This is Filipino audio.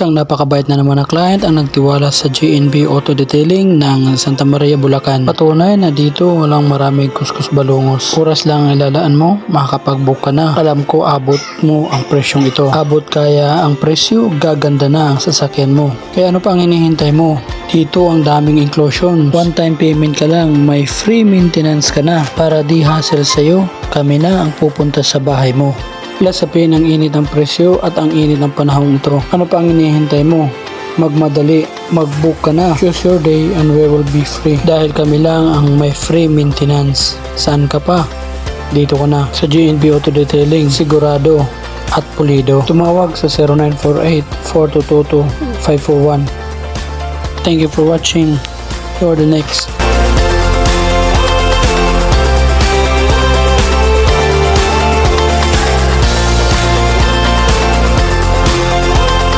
Isang napakabait na naman na client ang nagtiwala sa GNB Auto Detailing ng Santa Maria, Bulacan. Patunay na dito walang maraming kuskus balungos. Oras lang ang ilalaan mo, makakapag-book ka na. Alam ko abot mo ang presyong ito. Abot kaya ang presyo, gaganda na ang sasakyan mo. Kaya ano pa ang hinihintay mo? Dito ang daming inclusion. One time payment ka lang, may free maintenance ka na. Para di hassle sa'yo, kami na ang pupunta sa bahay mo. Lasapin ang init ng presyo at ang init ng panahon ito. Ano pa ang hinihintay mo? Magmadali, mag-book ka na. Choose your day and we will be free. Dahil kami lang ang may free maintenance. Saan ka pa? Dito ka na sa GNB Auto Detailing, sigurado at pulido. Tumawag sa 0948-4222-541. Thank you for watching. You're the next.